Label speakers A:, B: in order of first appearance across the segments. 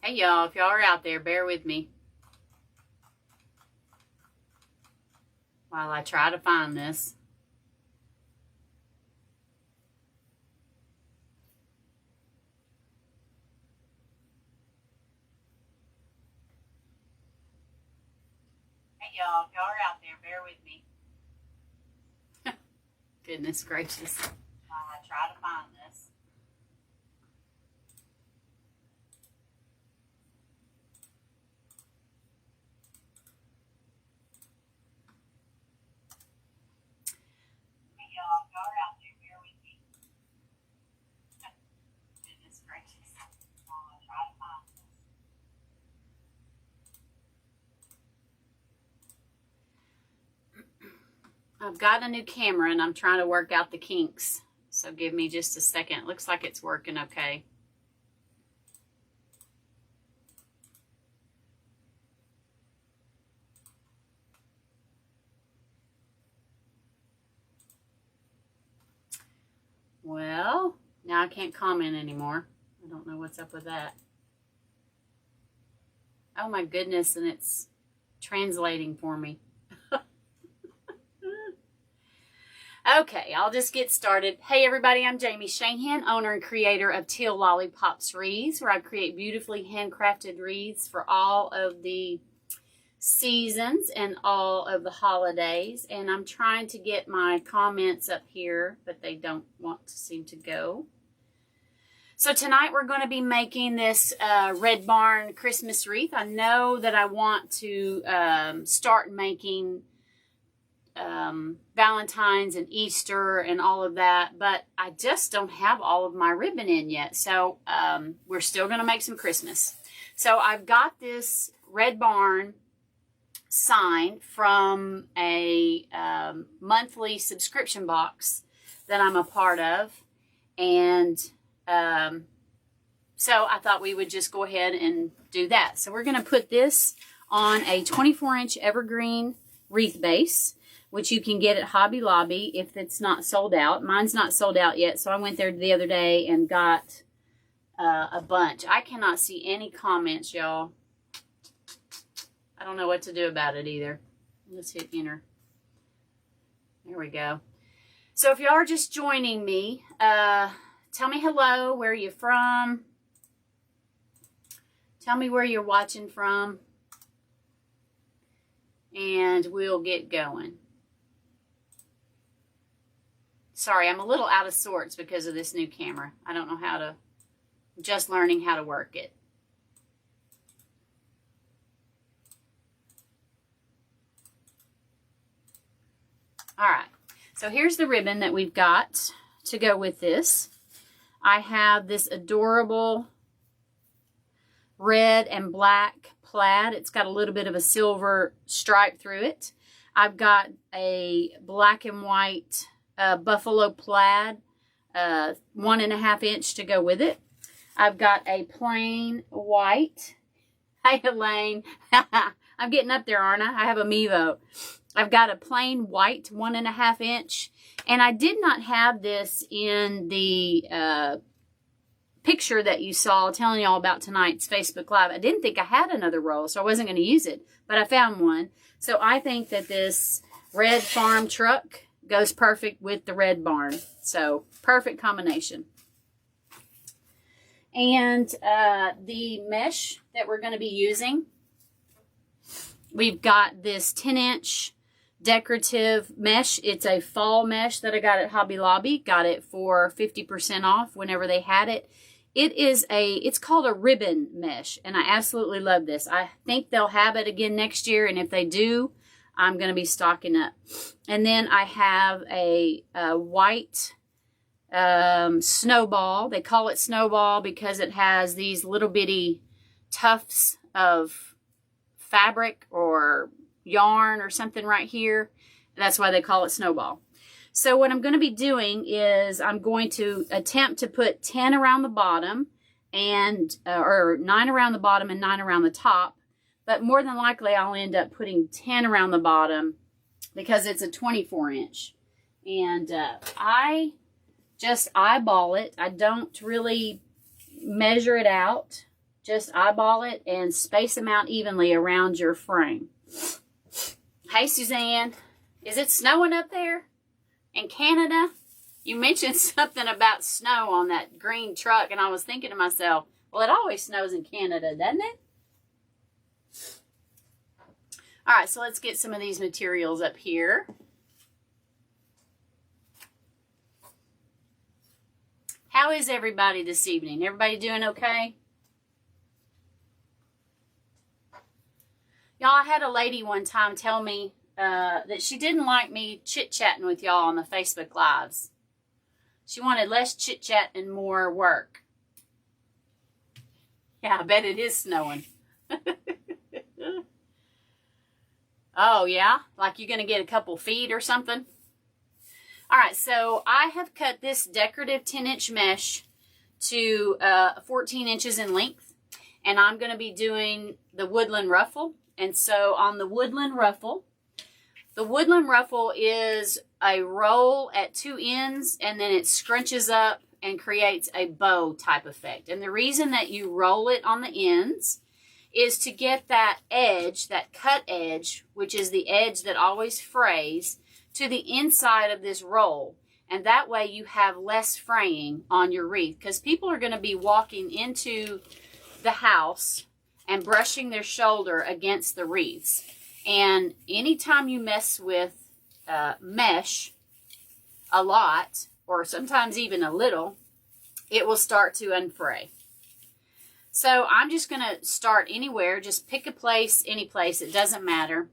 A: Hey y'all, if y'all are out there, bear with me while I try to find this. Hey y'all, if y'all are out there, bear with me. Goodness gracious. While I try to find this. I've got a new camera and I'm trying to work out the kinks. So give me just a second. Looks like it's working okay. Well, now I can't comment anymore. I don't know what's up with that. Oh my goodness, and it's translating for me. Okay, I'll just get started. Hey everybody, I'm Jamie Shahan, owner and creator of Teal Lollipops Wreaths, where I create beautifully handcrafted wreaths for all of the seasons and all of the holidays. And I'm trying to get my comments up here, but they don't want to seem to go. So tonight we're going to be making this Red Barn Christmas wreath. I know that I want to start making Valentine's and Easter and all of that, but I just don't have all of my ribbon in yet. So we're still going to make some Christmas. So I've got this Red Barn sign from a monthly subscription box that I'm a part of, and so I thought we would just go ahead and do that. So we're going to put this on a 24-inch evergreen wreath base, which you can get at Hobby Lobby if it's not sold out. Mine's not sold out yet, so I went there the other day and got a bunch. I cannot see any comments, y'all. I don't know what to do about it either. Let's hit enter. There we go. So if y'all are just joining me, tell me hello, where are you from? Tell me where you're watching from, and we'll get going. Sorry, I'm a little out of sorts because of this new camera. I don't know how to, just learning how to work it. All right, so here's the ribbon that we've got to go with this. I have this adorable red and black plaid. It's got a little bit of a silver stripe through it. I've got a black and white buffalo plaid, 1.5 inch to go with it. I've got a plain white. Hey, Elaine. I'm getting up there, aren't I? I have a Mevo. I've got a plain white 1.5 inch. And I did not have this in the picture that you saw telling y'all about tonight's Facebook Live. I didn't think I had another roll, so I wasn't going to use it. But I found one. So I think that this red farm truck goes perfect with the Red Barn. So perfect combination. And the mesh that we're going to be using, we've got this 10-inch decorative mesh. It's a fall mesh that I got at Hobby Lobby. Got it for 50% off whenever they had it. It's called a ribbon mesh, and I absolutely love this. I think they'll have it again next year, and if they do, I'm going to be stocking up. And then I have a white snowball. They call it snowball because it has these little bitty tufts of fabric or yarn or something right here. That's why they call it snowball. So what I'm going to be doing is I'm going to attempt to put 10 around the bottom and or 9 around the bottom and 9 around the top. But more than likely, I'll end up putting 10 around the bottom because it's a 24-inch. And I just eyeball it. I don't really measure it out. just eyeball it and space them out evenly around your frame. Hey, Suzanne, is it snowing up there in Canada? You mentioned something about snow on that green truck, and I was thinking to myself, well, it always snows in Canada, doesn't it? All right, so let's get some of these materials up here. How is everybody this evening? Everybody doing okay? Y'all, I had a lady one time tell me that she didn't like me chit-chatting with y'all on the Facebook Lives. She wanted less chit-chat and more work. Yeah, I bet it is snowing. Oh, yeah? Like you're going to get a couple feet or something? All right, so I have cut this decorative 10-inch mesh to 14 inches in length. And I'm going to be doing the Woodland ruffle. And so on the Woodland ruffle is a roll at two ends, and then it scrunches up and creates a bow type effect. And the reason that you roll it on the ends is to get that edge, that cut edge, which is the edge that always frays, to the inside of this roll. And that way you have less fraying on your wreath, because people are going to be walking into the house and brushing their shoulder against the wreaths. And anytime you mess with mesh a lot, or sometimes even a little, it will start to unfray. So I'm just going to start anywhere. Just pick a place, any place. It doesn't matter.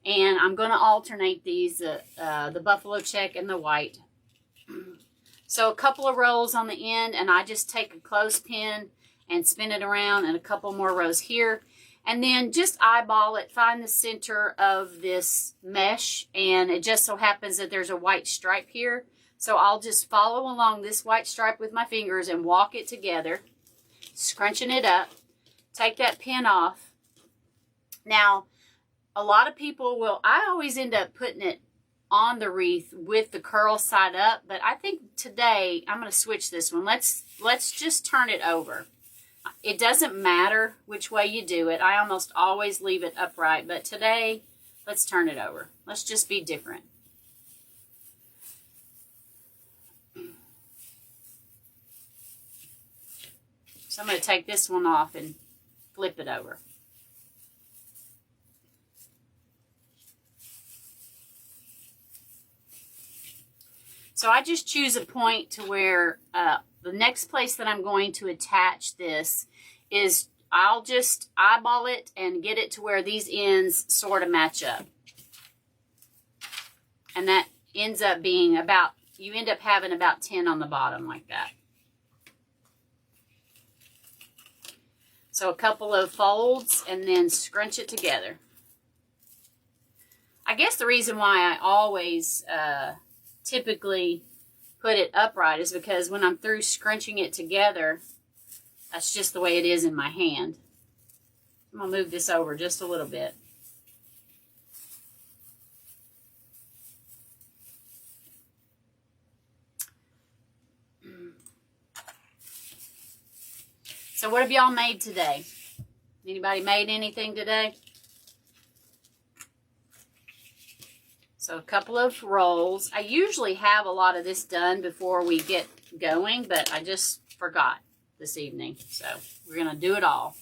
A: And I'm going to alternate these, the buffalo check and the white. So a couple of rolls on the end, and I just take a clothespin and spin it around, and a couple more rows here. And then just eyeball it, find the center of this mesh, and it just so happens that there's a white stripe here. So I'll just follow along this white stripe with my fingers and walk it together, scrunching it up. Take that pin off. Now, a lot of people will, I always end up putting it on the wreath with the curl side up, but I think today I'm going to switch this one. Let's just turn it over. It doesn't matter which way you do it. I almost always leave it upright, but today, let's turn it over. Let's just be different. So I'm going to take this one off and flip it over. So I just choose a point to where the next place that I'm going to attach this is, I'll just eyeball it and get it to where these ends sort of match up. And that ends up being about, you end up having about 10 on the bottom like that. So a couple of folds and then scrunch it together. I guess the reason why I always typically put it upright is because when I'm through scrunching it together, that's just the way it is in my hand. I'm going to move this over just a little bit. So what have y'all made today? Anybody made anything today? So a couple of rolls. I usually have a lot of this done before we get going, but I just forgot this evening. So we're going to do it all.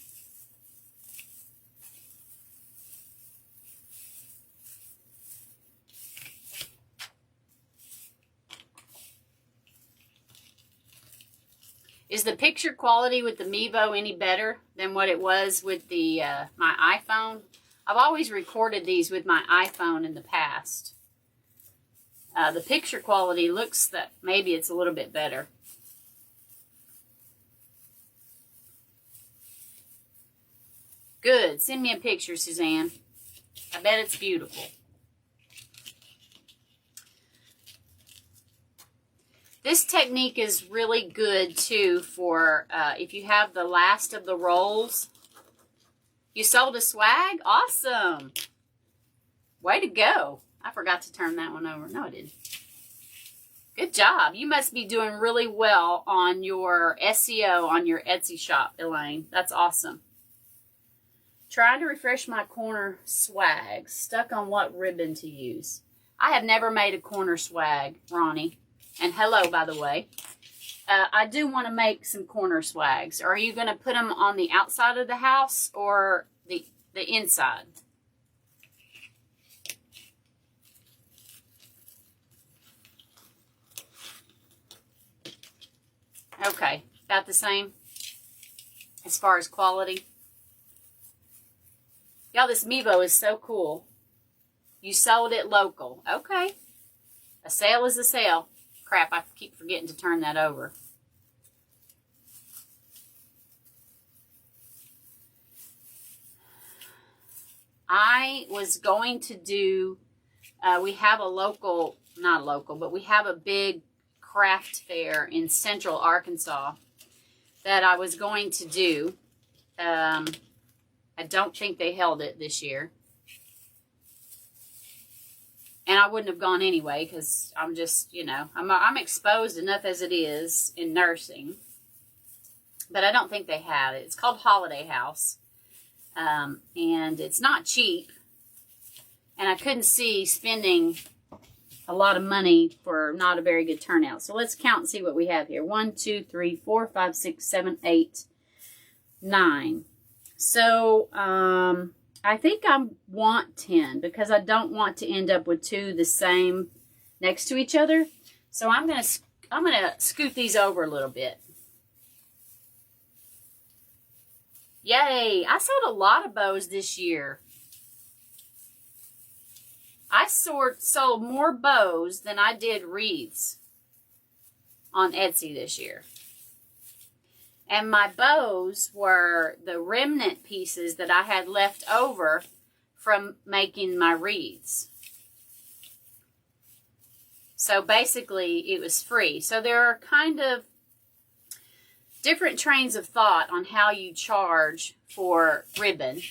A: Is the picture quality with the Mevo any better than what it was with the my iPhone? I've always recorded these with my iPhone in the past. The picture quality looks that maybe it's a little bit better. Good. Send me a picture, Suzanne. I bet it's beautiful. This technique is really good, too, for if you have the last of the rolls. You sold a swag? Good job. You must be doing really well on your SEO on your Etsy shop, Elaine. That's awesome. Trying to refresh my corner swag. Stuck on what ribbon to use. I have never made a corner swag, Ronnie. And hello, by the way. I do want to make some corner swags. Are you going to put them on the outside of the house or the inside? Okay, about the same as far as quality. Y'all, this Mevo is so cool. You sold it local. Okay. A sale is a sale. Crap, I keep forgetting to turn that over. I was going to do, we have a local, not local, but we have a big craft fair in central Arkansas that I was going to do. I don't think they held it this year. And I wouldn't have gone anyway because I'm just, you know, I'm exposed enough as it is in nursing. But I don't think they have it. It's called Holiday House. And it's not cheap. And I couldn't see spending a lot of money for not a very good turnout. So let's count and see what we have here. 1, 2, 3, 4, 5, 6, 7, 8, 9. So, I think I want 10 because I don't want to end up with two the same next to each other. So I'm going to scoot these over a little bit. Yay! I sold a lot of bows this year. I sold more bows than I did wreaths on Etsy this year. And my bows were the remnant pieces that I had left over from making my wreaths. So basically, it was free. So there are kind of different trains of thought on how you charge for ribbon.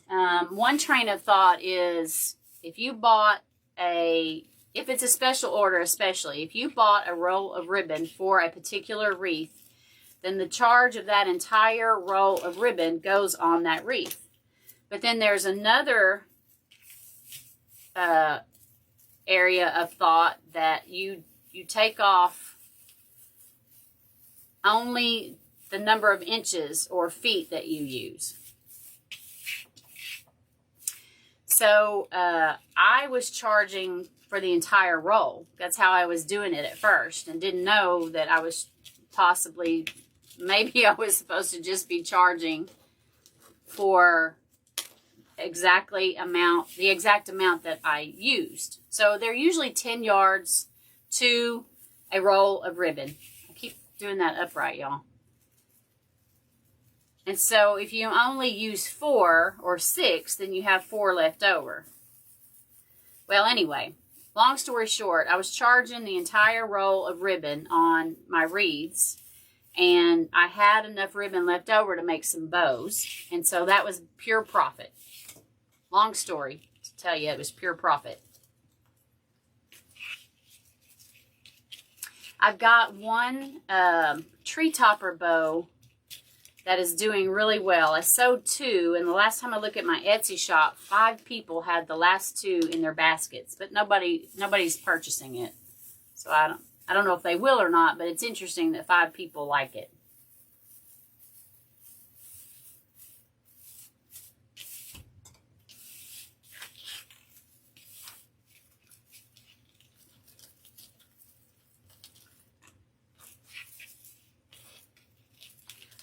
A: One train of thought is if you bought if it's a special order especially, if you bought a roll of ribbon for a particular wreath, then the charge of that entire roll of ribbon goes on that wreath. But then there's another area of thought that you take off only the number of inches or feet that you use. So I was charging for the entire roll. That's how I was doing it at first, and didn't know that I was possibly, maybe I was supposed to just be charging for the exact amount that I used. So they're usually 10 yards to a roll of ribbon. I keep doing that upright, y'all. And so if you only use 4 or 6, then you have 4 left over. Well, anyway, long story short, I was charging the entire roll of ribbon on my wreaths, and I had enough ribbon left over to make some bows, and so that was pure profit. Long story to tell you, it was pure profit. I've got one tree topper bow that is doing really well. I sewed 2, and the last time I looked at my Etsy shop, 5 people had the last 2 in their baskets, but nobody's purchasing it. So I don't know if they will or not, but it's interesting that 5 people like it.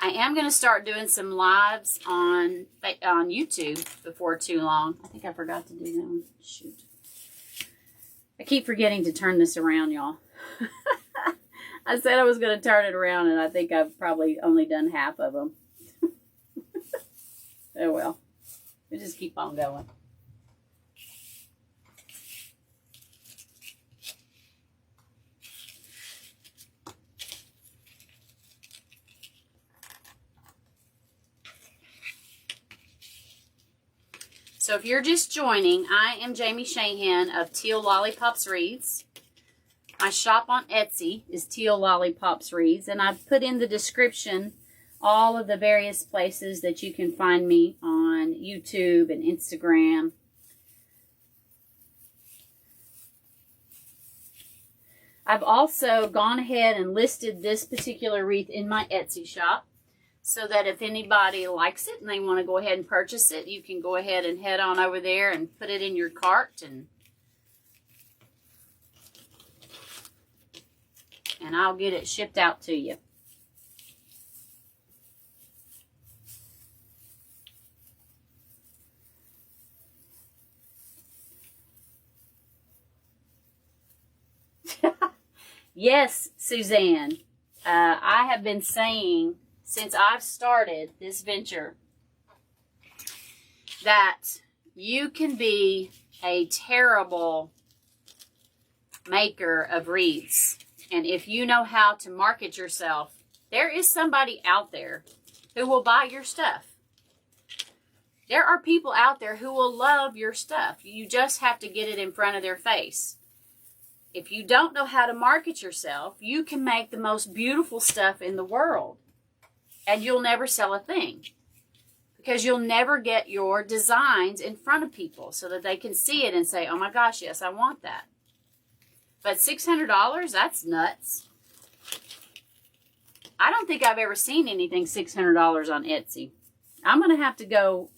A: I am going to start doing some lives on YouTube before too long. I think I forgot to do that one. Shoot. I keep forgetting to turn this around, y'all. I said I was going to turn it around, and I think I've probably only done half of them. Oh, well. We'll just keep on going. So if you're just joining, I am Jamie Shahan of Teal Lollipops Wreaths. My shop on Etsy is Teal Lollipops Wreaths, and I've put in the description all of the various places that you can find me on YouTube and Instagram. I've also gone ahead and listed this particular wreath in my Etsy shop, so that if anybody likes it and they want to go ahead and purchase it, you can go ahead and head on over there and put it in your cart, and I'll get it shipped out to you. Yes, Suzanne, I have been saying since I've started this venture that you can be a terrible maker of wreaths. And if you know how to market yourself, there is somebody out there who will buy your stuff. There are people out there who will love your stuff. You just have to get it in front of their face. If you don't know how to market yourself, you can make the most beautiful stuff in the world, and you'll never sell a thing, because you'll never get your designs in front of people so that they can see it and say, oh my gosh, yes, I want that. But $600, that's nuts. I don't think I've ever seen anything $600 on Etsy. I'm going to have to go,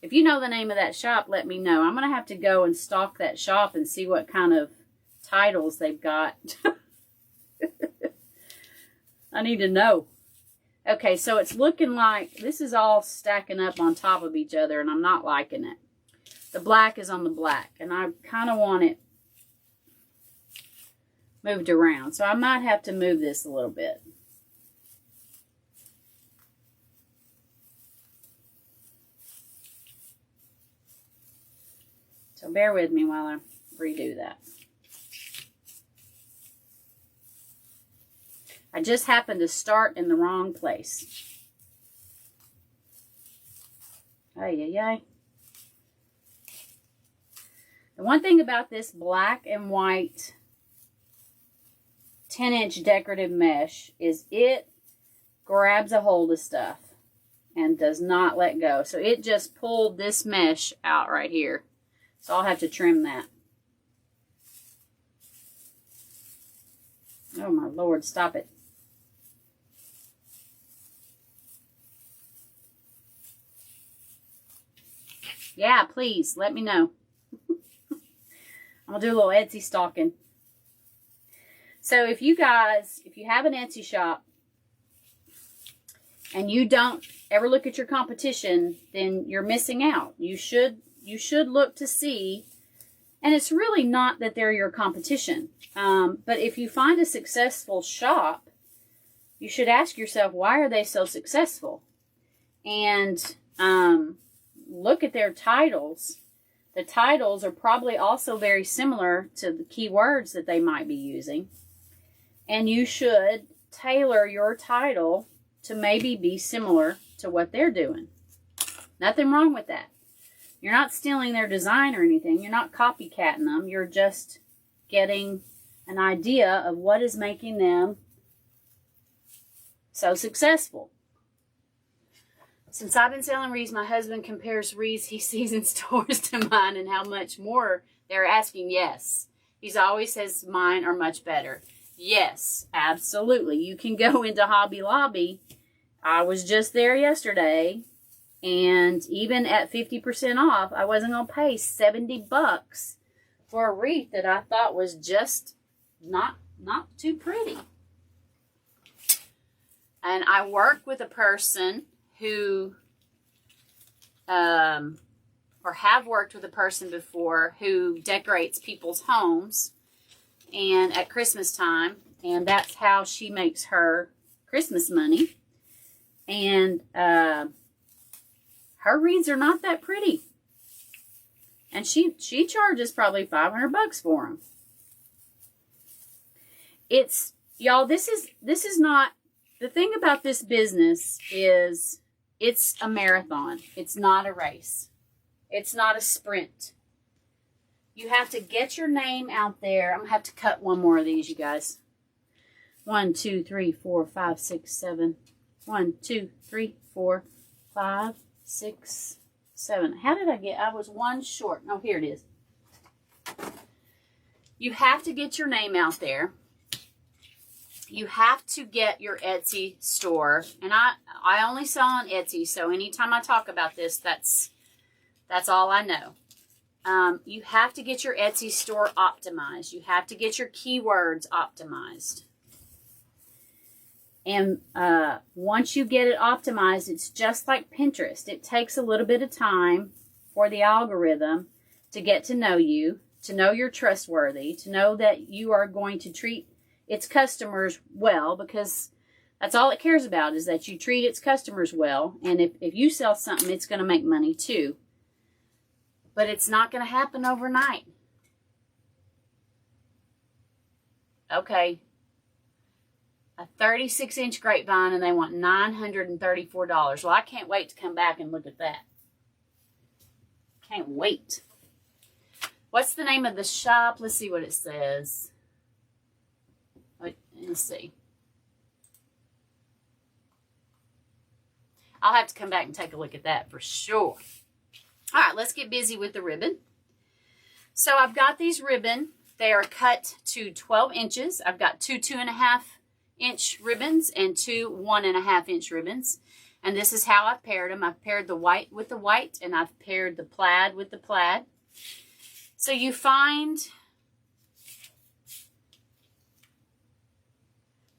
A: if you know the name of that shop, let me know. I'm going to have to go and stalk that shop and see what kind of titles they've got. I need to know. Okay, so it's looking like this is all stacking up on top of each other, and I'm not liking it. The black is on the black, and I kind of want it moved around. So I might have to move this a little bit. So bear with me while I redo that. I just happened to start in the wrong place. Ay, ay, ay. The one thing about this black and white 10-inch decorative mesh is it grabs a hold of stuff and does not let go. So it just pulled this mesh out right here. So I'll have to trim that. Oh my Lord, stop it. Yeah, please, let me know. I'll do a little Etsy stalking. So if you have an Etsy shop and you don't ever look at your competition, then you're missing out. You should look to see, and it's really not that they're your competition. But if you find a successful shop, you should ask yourself, why are they so successful? And look at their titles. The titles are probably also very similar to the keywords that they might be using. And you should tailor your title to maybe be similar to what they're doing. Nothing wrong with that. You're not stealing their design or anything. You're not copycatting them. You're just getting an idea of what is making them so successful. Since I've been selling wreaths, my husband compares wreaths he sees in stores to mine and how much more they're asking. Yes. He always says mine are much better. Yes, absolutely. You can go into Hobby Lobby. I was just there yesterday, and even at 50% off, I wasn't going to pay $70 for a wreath that I thought was just not too pretty. And I work with a person who, or have worked with a person before who decorates people's homes and at Christmas time, and that's how she makes her Christmas money. And her wreaths are not that pretty, and she charges probably $500 for them. It's, y'all, this is not, the thing about this business is it's a marathon. It's not a race. It's not a sprint. You have to get your name out there. I'm going to have to cut one more of these, you guys. 1, 2, 3, 4, 5, 6, 7. 1, 2, 3, 4, 5, 6, 7. How did I get? I was one short. No, here it is. You have to get your name out there. You have to get your Etsy store. And I only sell on Etsy, so anytime I talk about this, that's all I know. You have to get your Etsy store optimized. You have to get your keywords optimized. And once you get it optimized, it's just like Pinterest. It takes a little bit of time for the algorithm to get to know you, to know you're trustworthy, to know that you are going to treat its customers well, because that's all it cares about, is that you treat its customers well. And if you sell something, it's going to make money too. But it's not going to happen overnight. Okay. A 36-inch grapevine, and they want $934. Well, I can't wait to come back and look at that. Can't wait. What's the name of the shop? Let's see what it says. Let's see. I'll have to come back and take a look at that for sure. All right, let's get busy with the ribbon. So I've got these ribbon. They are cut to 12 inches. I've got two 2.5-inch ribbons and two 1.5-inch ribbons. And this is how I've paired them. I've paired the white with the white, and I've paired the plaid with the plaid. So you find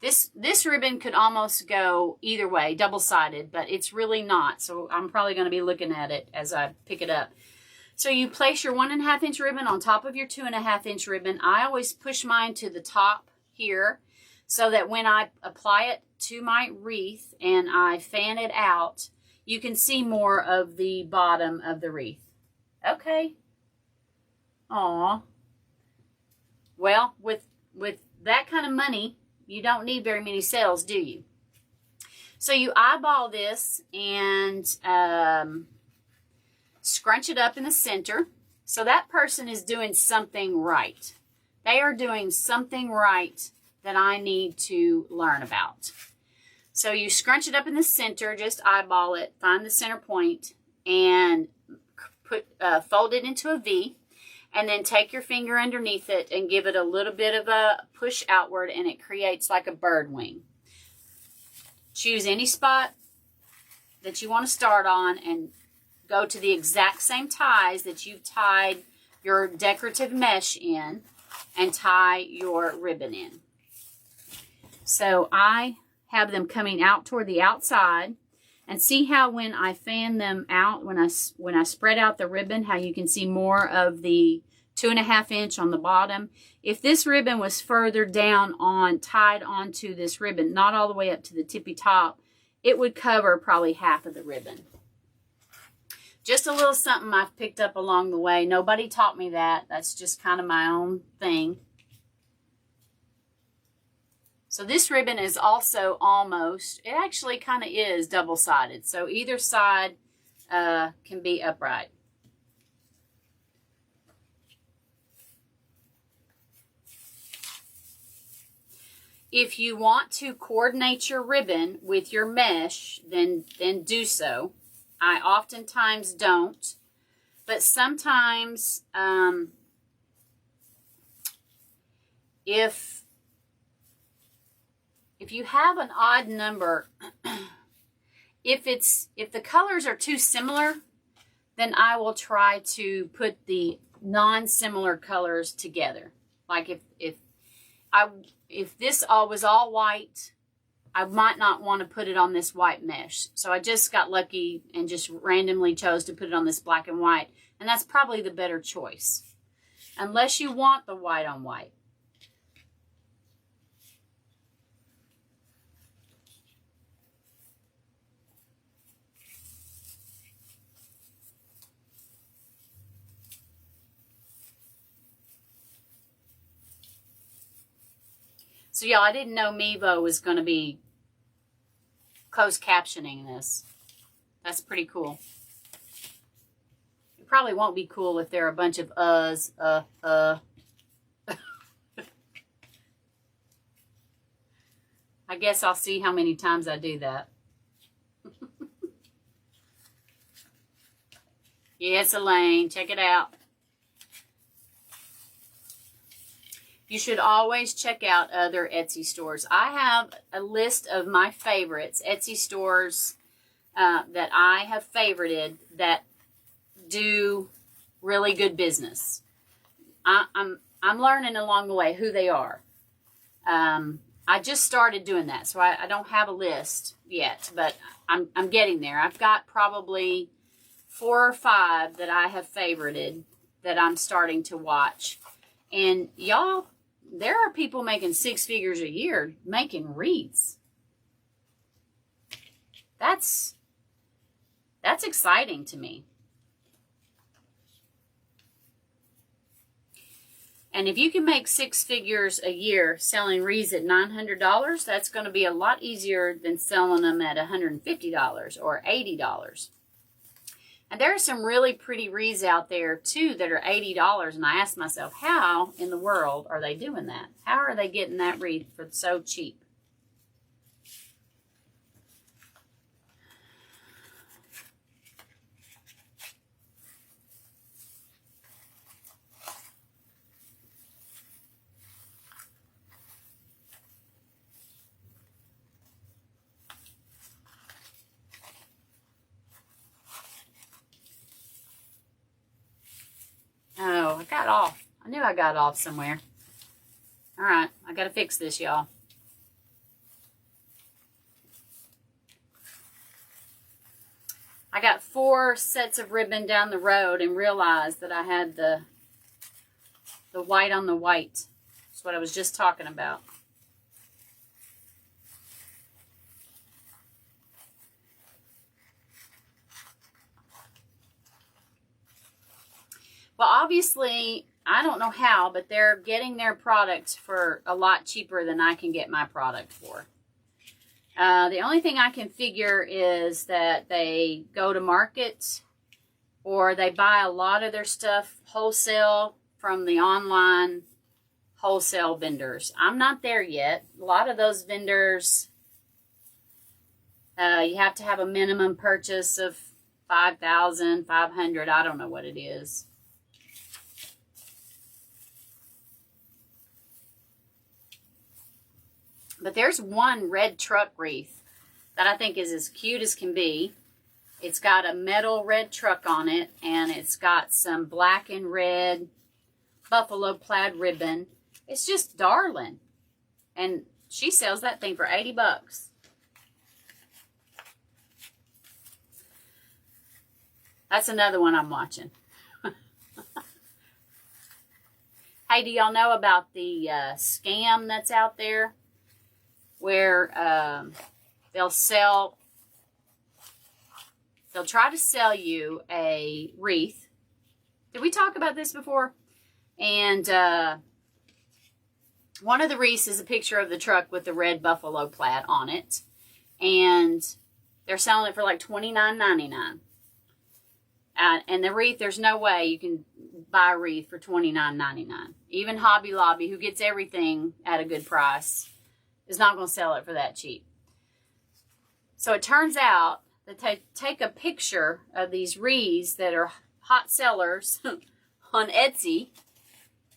A: this ribbon could almost go either way, double-sided, but it's really not. So I'm probably going to be looking at it as I pick it up. So you place your 1.5-inch ribbon on top of your 2.5-inch ribbon. I always push mine to the top here, so that when I apply it to my wreath and I fan it out, you can see more of the bottom of the wreath. Okay. Aw. Well, with that kind of money, you don't need very many sales, do you? So you eyeball this and scrunch it up in the center. So that person is doing something right. They are doing something right that I need to learn about. So you scrunch it up in the center, just eyeball it, find the center point, and fold it into a V, and then take your finger underneath it and give it a little bit of a push outward, and it creates like a bird wing. Choose any spot that you want to start on and go to the exact same ties that you've tied your decorative mesh in, and tie your ribbon in. So I have them coming out toward the outside, and see how when I fan them out, when I spread out the ribbon, how you can see more of the 2.5-inch on the bottom. If this ribbon was further down tied onto this ribbon, not all the way up to the tippy top, it would cover probably half of the ribbon. Just a little something I've picked up along the way. Nobody taught me that. That's just kind of my own thing. So this ribbon is also almost, it actually kind of is double-sided. So either side can be upright. If you want to coordinate your ribbon with your mesh, then do so. I oftentimes don't, but sometimes if you have an odd number, if the colors are too similar, then I will try to put the non-similar colors together. Like if this was all white, I might not want to put it on this white mesh. So I just got lucky and just randomly chose to put it on this black and white. And that's probably the better choice. Unless you want the white on white. So y'all, I didn't know Mevo was going to be closed captioning this. That's pretty cool. probably won't be cool if there are a bunch of I guess I'll see how many times I do that. Yes, Elaine, check it out. You should always check out other Etsy stores. I have a list of my favorites, Etsy stores that I have favorited that do really good business. I'm learning along the way who they are. I just started doing that, so I don't have a list yet, but I'm getting there. I've got probably 4 or 5 that I have favorited that I'm starting to watch. And y'all, there are people making 6 figures a year making wreaths. That's exciting to me. And if you can make 6 figures a year selling wreaths at $900, that's going to be a lot easier than selling them at $150 or $80. And there are some really pretty wreaths out there, too, that are $80. And I ask myself, how in the world are they doing that? How are they getting that wreath for so cheap? Oh, I got off. I knew I got off somewhere. All right, I got to fix this, y'all. I got 4 sets of ribbon down the road and realized that I had the white on the white. That's what I was just talking about. Well, obviously, I don't know how, but they're getting their product for a lot cheaper than I can get my product for. The only thing I can figure is that they go to market or they buy a lot of their stuff wholesale from the online wholesale vendors. I'm not there yet. A lot of those vendors, you have to have a minimum purchase of $5,500. I don't know what it is. But there's one red truck wreath that I think is as cute as can be. It's got a metal red truck on it, and it's got some black and red buffalo plaid ribbon. It's just darling. And she sells that thing for $80. That's another one I'm watching. Hey, do y'all know about the scam that's out there? Where they'll try to sell you a wreath. Did we talk about this before? And one of the wreaths is a picture of the truck with the red buffalo plaid on it. And they're selling it for like $29.99. And the wreath, there's no way you can buy a wreath for $29.99. Even Hobby Lobby, who gets everything at a good price, is not going to sell it for that cheap. So it turns out that they take a picture of these wreaths that are hot sellers on Etsy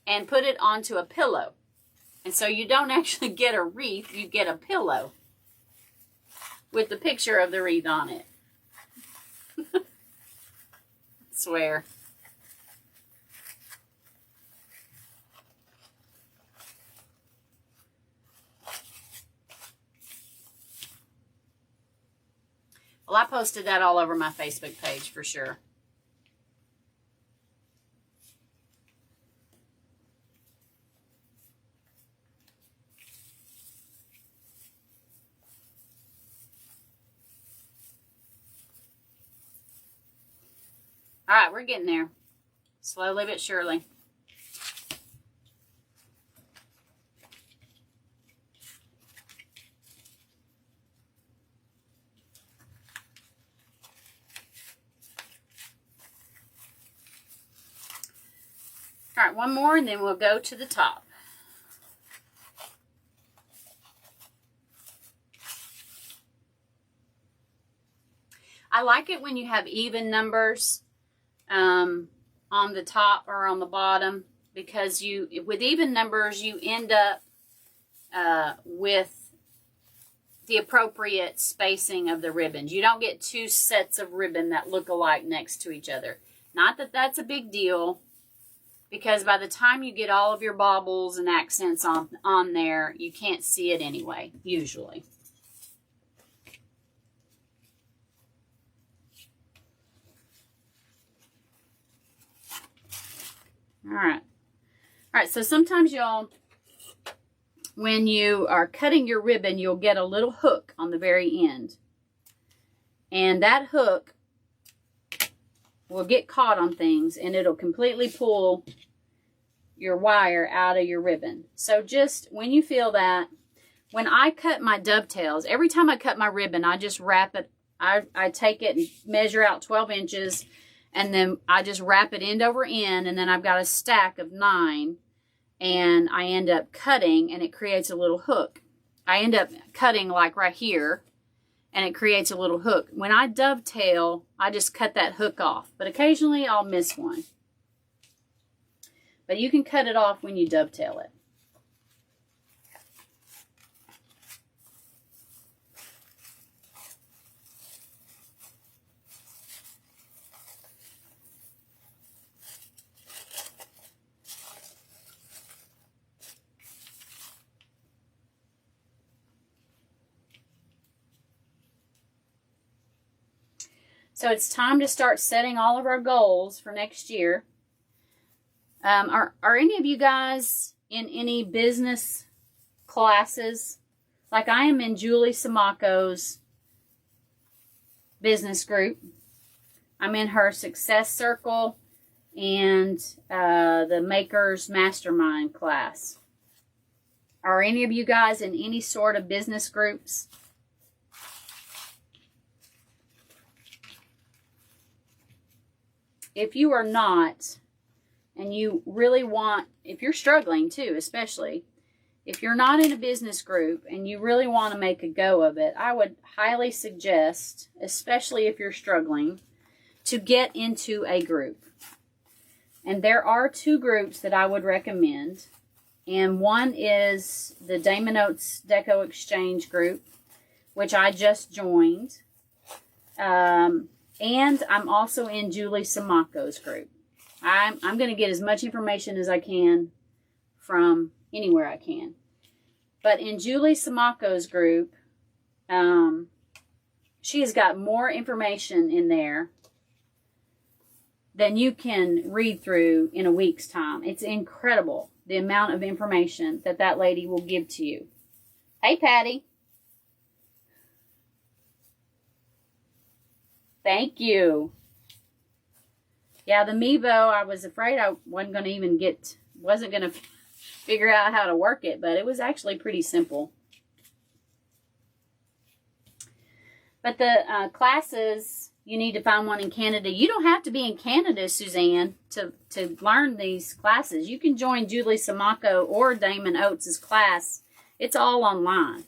A: and put it onto a pillow. And so you don't actually get a wreath, you get a pillow with the picture of the wreath on it. I swear. Well, I posted that all over my Facebook page for sure. All right, we're getting there. Slowly but surely. All right, one more and then we'll go to the top. I like it when you have even numbers on the top or on the bottom, because with even numbers you end up with the appropriate spacing of the ribbons. You don't get two sets of ribbon that look alike next to each other. Not that that's a big deal, because by the time you get all of your baubles and accents on there, you can't see it anyway, usually. All right, so sometimes y'all, when you are cutting your ribbon, you'll get a little hook on the very end. And that hook will get caught on things and it'll completely pull your wire out of your ribbon. So just when you feel that, when I cut my dovetails, every time I cut my ribbon, I just wrap it. I take it and measure out 12 inches, and then I just wrap it end over end, and then I've got a stack of 9, and I end up cutting, and it creates a little hook. I end up cutting like right here, and it creates a little hook. When I dovetail, I just cut that hook off, but occasionally I'll miss one. But you can cut it off when you dovetail it. So it's time to start setting all of our goals for next year. Are any of you guys in any business classes? Like I am in Julie Samaco's business group. I'm in her success circle and the Maker's Mastermind class. Are any of you guys in any sort of business groups? If you are not, and you really want, if you're struggling too, especially, if you're not in a business group and you really want to make a go of it, I would highly suggest, especially if you're struggling, to get into a group. And there are 2 groups that I would recommend. And one is the Damon Oates Deco Exchange group, which I just joined. And I'm also in Julie Samaco's group. I'm going to get as much information as I can from anywhere I can. But in Julie Samaco's group, she has got more information in there than you can read through in a week's time. It's incredible the amount of information that lady will give to you. Hey, Patty. Thank you. Yeah, the Mevo, I was afraid I wasn't going to figure out how to work it, but it was actually pretty simple. But the classes, you need to find one in Canada. You don't have to be in Canada, Suzanne, to learn these classes. You can join Julie Samaco or Damon Oates' class. It's all online.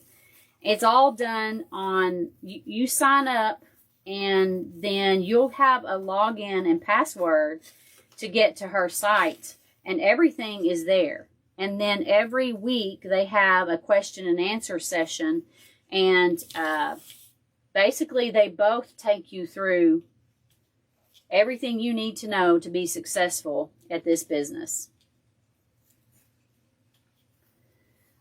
A: It's all done on, you sign up, and then you'll have a login and password to get to her site, and everything is there. And then every week they have a question and answer session, and basically they both take you through everything you need to know to be successful at this business.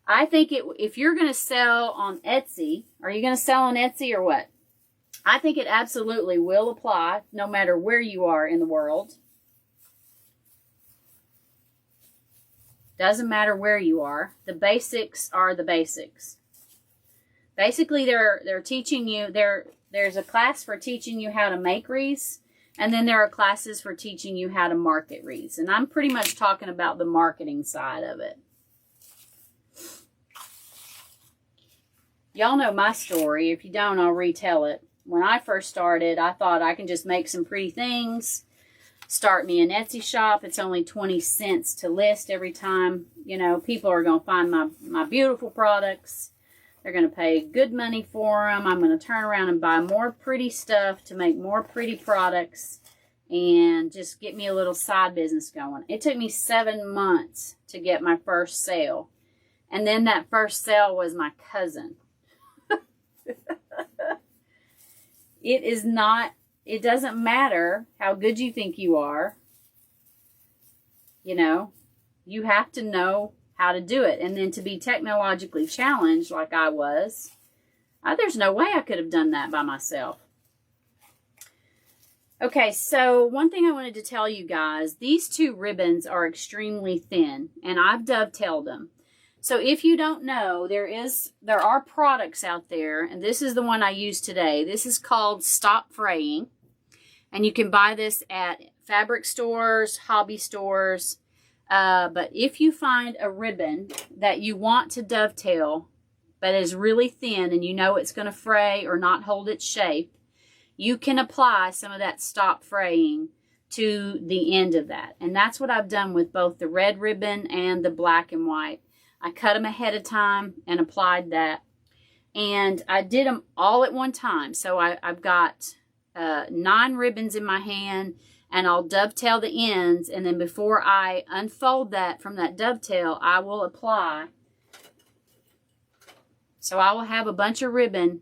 A: I think if you're going to sell on Etsy, are you going to sell on Etsy or what? I think it absolutely will apply no matter where you are in the world. Doesn't matter where you are. The basics are the basics. Basically, they're teaching you, there's a class for teaching you how to make wreaths, and then there are classes for teaching you how to market wreaths. And I'm pretty much talking about the marketing side of it. Y'all know my story. If you don't, I'll retell it. When I first started, I thought I can just make some pretty things. start me an Etsy shop. It's only 20 cents to list every time. You know, people are going to find my beautiful products. They're going to pay good money for them. I'm going to turn around and buy more pretty stuff to make more pretty products and just get me a little side business going. It took me 7 months to get my first sale. And then that first sale was my cousin. It doesn't matter how good you think you are. You know, you have to know how to do it. And then to be technologically challenged like I was, there's no way I could have done that by myself. Okay, so one thing I wanted to tell you guys, these two ribbons are extremely thin, and I've dovetailed them. So if you don't know, there are products out there, and this is the one I used today. This is called Stop Fraying, and you can buy this at fabric stores, hobby stores. But if you find a ribbon that you want to dovetail, but is really thin, and you know it's going to fray or not hold its shape, you can apply some of that Stop Fraying to the end of that. And that's what I've done with both the red ribbon and the black and white. I cut them ahead of time and applied that. And I did them all at one time. So I've got 9 ribbons in my hand, and I'll dovetail the ends. And then before I unfold that from that dovetail, I will apply. So I will have a bunch of ribbon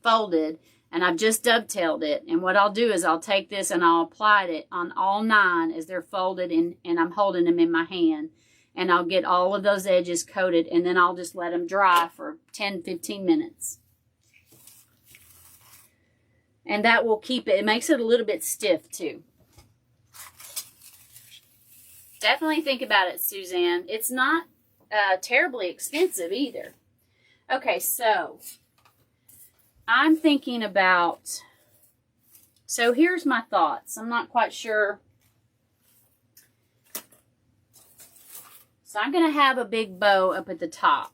A: folded, and I've just dovetailed it. And what I'll do is I'll take this and I'll apply it on all 9 as they're folded, and I'm holding them in my hand. And I'll get all of those edges coated, and then I'll just let them dry for 10-15 minutes. And that will keep it. It makes it a little bit stiff too. Definitely think about it, Suzanne. It's not terribly expensive either. Okay, so I'm thinking about, so here's my thoughts. I'm not quite sure. So I'm going to have a big bow up at the top.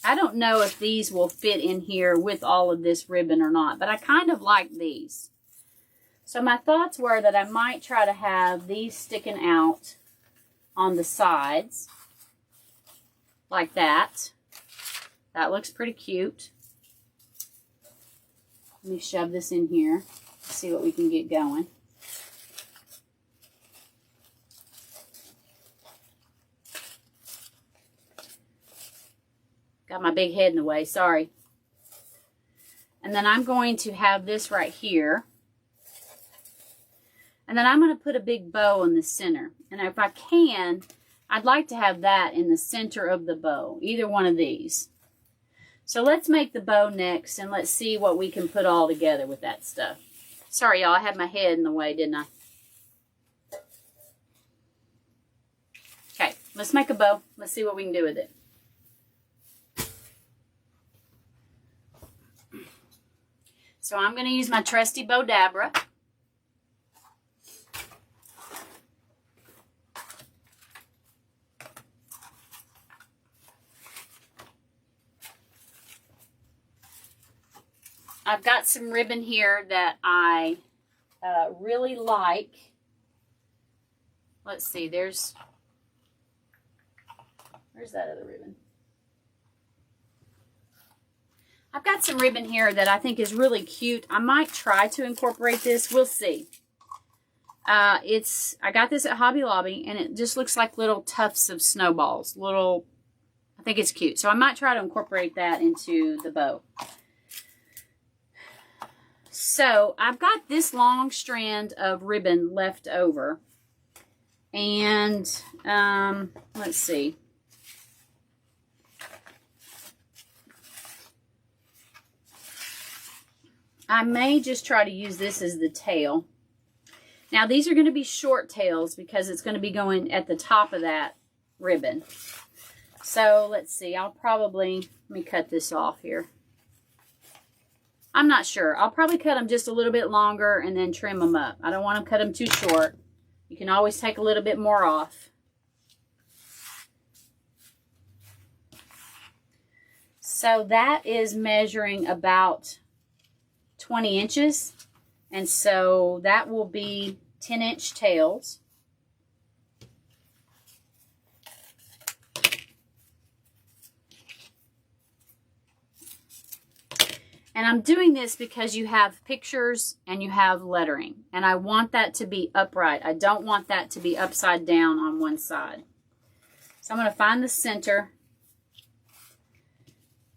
A: I don't know if these will fit in here with all of this ribbon or not, but I kind of like these. So my thoughts were that I might try to have these sticking out on the sides like that. That looks pretty cute. Let me shove this in here, see what we can get going. Got my big head in the way, sorry. And then I'm going to have this right here. And then I'm going to put a big bow in the center. And if I can, I'd like to have that in the center of the bow, either one of these. So let's make the bow next, and let's see what we can put all together with that stuff. Sorry, y'all, I had my head in the way, didn't I? Okay, let's make a bow. Let's see what we can do with it. So I'm going to use my trusty bow dabra. I've got some ribbon here that I really like. Let's see, where's that other ribbon? I've got some ribbon here that I think is really cute. I might try to incorporate this. We'll see. I got this at Hobby Lobby, and it just looks like little tufts of snowballs. I think it's cute. So I might try to incorporate that into the bow. So I've got this long strand of ribbon left over. And let's see. I may just try to use this as the tail. Now these are going to be short tails because it's going to be going at the top of that ribbon. So let's see, let me cut this off here. I'm not sure. I'll probably cut them just a little bit longer and then trim them up. I don't want to cut them too short. You can always take a little bit more off. So that is measuring about 20 inches. And so that will be 10-inch tails. And I'm doing this because you have pictures and you have lettering. And I want that to be upright. I don't want that to be upside down on one side. So I'm going to find the center.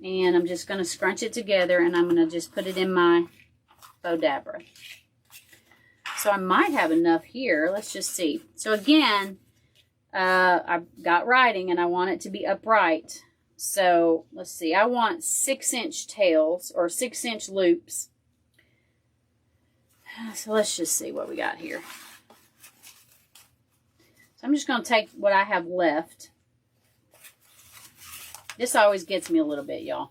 A: And I'm just going to scrunch it together. And I'm going to just put it in my Bodabra. So I might have enough here. Let's just see. So again, I've got writing and I want it to be upright. So let's see, I want 6-inch tails or 6-inch loops. So let's just see what we got here. So I'm just going to take what I have left. This always gets me a little bit, y'all.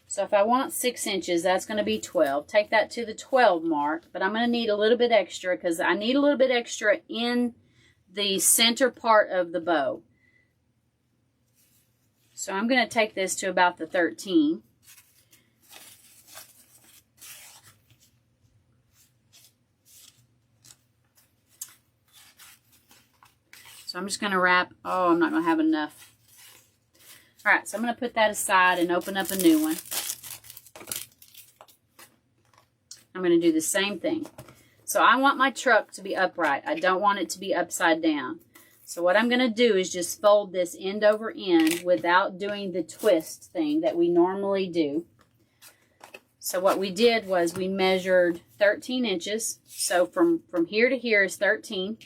A: So if I want 6 inches, that's going to be 12. Take that to the 12 mark, but I'm going to need a little bit extra because I need a little bit extra in the center part of the bow. So I'm going to take this to about the 13. So I'm just going to wrap. Oh, I'm not going to have enough. All right, so I'm going to put that aside and open up a new one. I'm going to do the same thing. So I want my truck to be upright. I don't want it to be upside down. So what I'm going to do is just fold this end over end without doing the twist thing that we normally do. So what we did was we measured 13 inches. So from here to here is 13.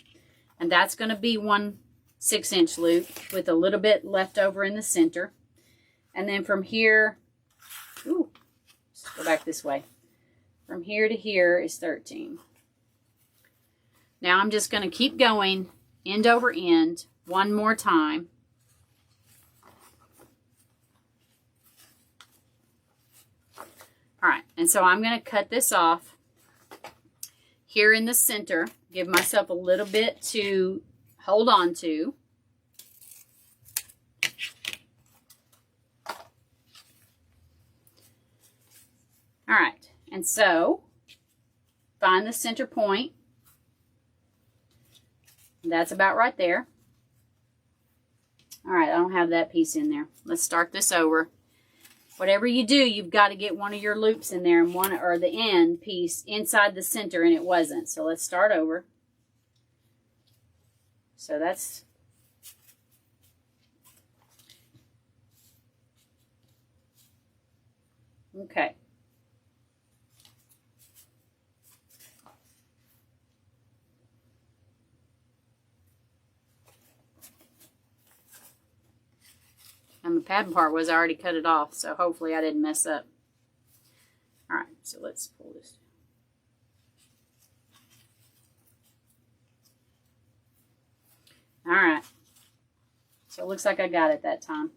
A: And that's going to be one 6-inch loop with a little bit left over in the center. And then from here, ooh, let's go back this way. From here to here is 13. Now I'm just going to keep going end over end one more time. All right, and so I'm going to cut this off here in the center. Give myself a little bit to hold on to. All right, and so find the center point. That's about right there. All right, I don't have that piece in there. Let's start this over. Whatever you do, you've got to get one of your loops in there and one or the end piece inside the center, and it wasn't. So let's start over. So that's okay. And the padding part was I already cut it off, so hopefully I didn't mess up. All right, so let's pull this. All right, so it looks like I got it that time.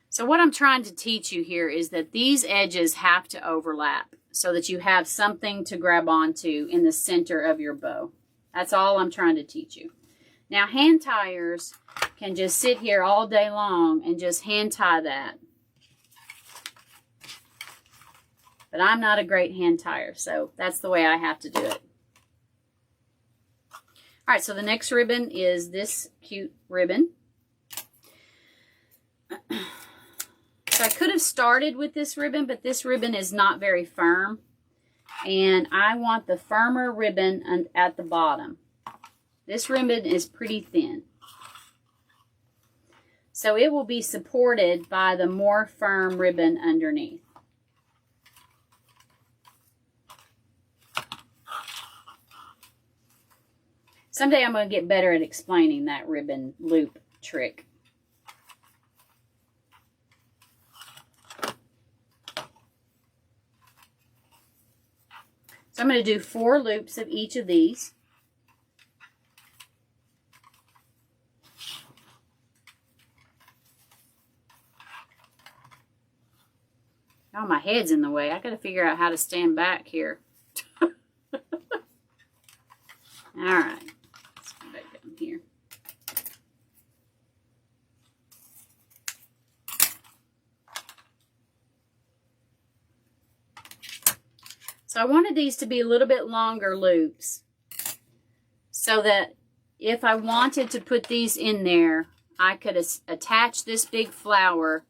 A: So what I'm trying to teach you here is that these edges have to overlap so that you have something to grab onto in the center of your bow. That's all I'm trying to teach you. Now, hand tiers can just sit here all day long and just hand tie that. But I'm not a great hand tier, so that's the way I have to do it. All right, so the next ribbon is this cute ribbon. So I could have started with this ribbon, but this ribbon is not very firm. And I want the firmer ribbon at the bottom. This ribbon is pretty thin. So it will be supported by the more firm ribbon underneath. Someday I'm going to get better at explaining that ribbon loop trick. So I'm going to do 4 loops of each of these. Oh, my head's in the way. I got to figure out how to stand back here. All right. Let's go back down here. So I wanted these to be a little bit longer loops so that if I wanted to put these in there, I could attach this big flower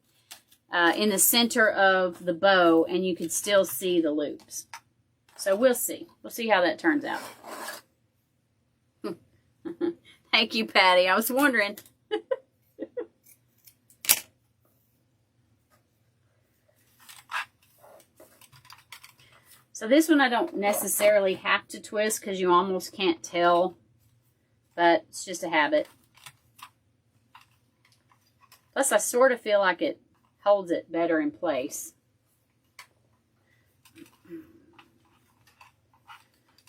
A: in the center of the bow and you could still see the loops. So we'll see. We'll see how that turns out. Thank you, Patty. I was wondering. So this one I don't necessarily have to twist because you almost can't tell, but it's just a habit. Plus I sort of feel like it holds it better in place.